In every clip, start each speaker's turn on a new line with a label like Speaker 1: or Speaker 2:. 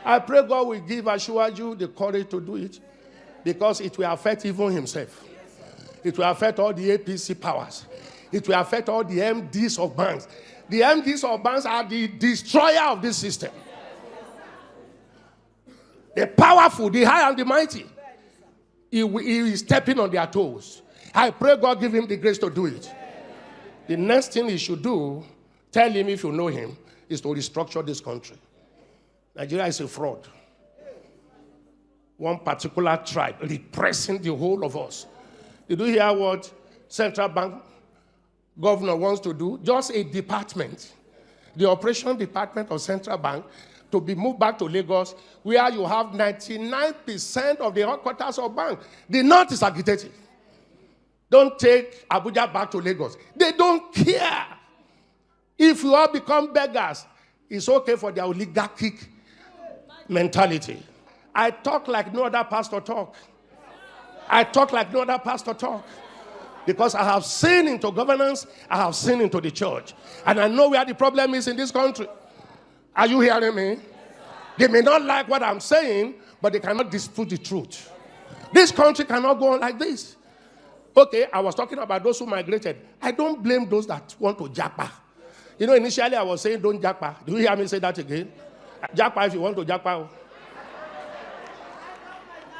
Speaker 1: I pray God will give Asiwaju the courage to do it, because it will affect even himself. It will affect all the APC powers. It will affect all the MDs of banks. The MDs of banks are the destroyer of this system. The powerful, the high and the mighty. He is stepping on their toes. I pray God give him the grace to do it. The next thing he should do, tell him if you know him, is to restructure this country. Nigeria is a fraud. One particular tribe repressing the whole of us. Did you hear what Central Bank governor wants to do? Just a department, the operation department of Central Bank, to be moved back to Lagos, where you have 99% of the headquarters of bank. The North is agitating. Don't take Abuja back to Lagos. They don't care. If you all become beggars, it's okay for their oligarchic mentality. I talk like no other pastor talk. I talk like no other pastor talk. Because I have seen into governance, I have seen into the church. And I know where the problem is in this country. Are you hearing me? They may not like what I'm saying, but they cannot dispute the truth. This country cannot go on like this. Okay, I was talking about those who migrated. I don't blame those that want to japa. You know, initially I was saying don't japa. Do you hear me say that again? Japa if you want to japa.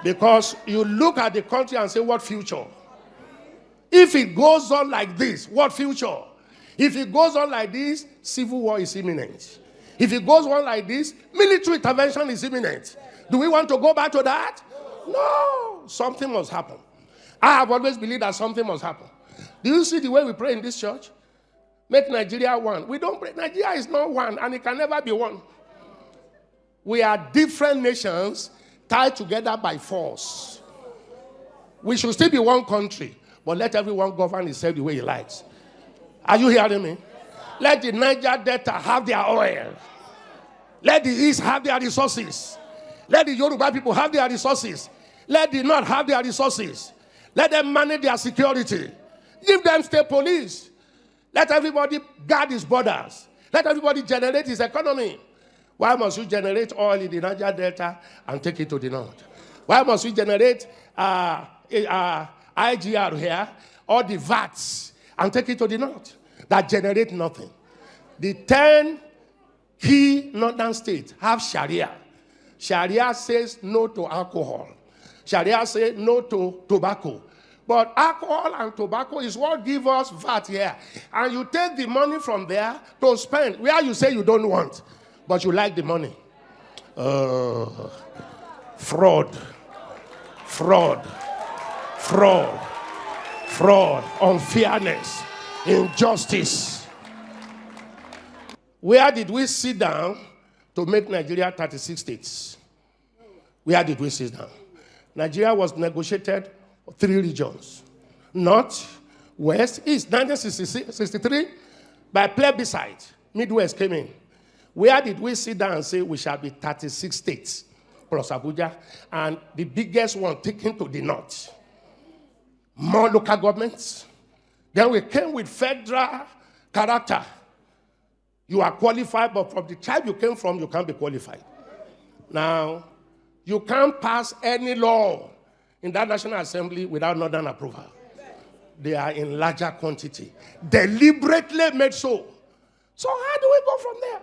Speaker 1: Because you look at the country and say, what future? If it goes on like this, what future? If it goes on like this, civil war is imminent. If it goes on like this, military intervention is imminent. Do we want to go back to that? No. Something must happen. I have always believed that something must happen. Do you see the way we pray in this church? Make Nigeria one. We don't pray. Nigeria is not one, and it can never be one. We are different nations tied together by force. We should still be one country, but let everyone govern himself the way he likes. Are you hearing me? Let the Niger Delta have their oil. Let the East have their resources. Let the Yoruba people have their resources. Let the North have their resources. Let them manage their security. Give them state police. Let everybody guard his borders. Let everybody generate his economy. Why must you generate oil in the Niger Delta and take it to the North? Why must we generate IGR here, or the VATs, and take it to the North? That generate nothing. The 10 key northern states have Sharia. Sharia says no to alcohol. Sharia says no to tobacco. But alcohol and tobacco is what gives us VAT here. And you take the money from there to spend where you say you don't want, but you like the money. Fraud, unfairness, injustice. Where did we sit down to make Nigeria 36 states? Where did we sit down? Nigeria was negotiated 3 regions. North, West, East. 1963, by plebiscite, Midwest came in. Where did we sit down and say we shall be 36 states plus Abuja, and the biggest one taken to the North? More local governments. Then we came with federal character. You are qualified, but from the tribe you came from, you can't be qualified. Now, you can't pass any law in that National Assembly without Northern approval. They are in larger quantity. Deliberately made so. So how do we go from there?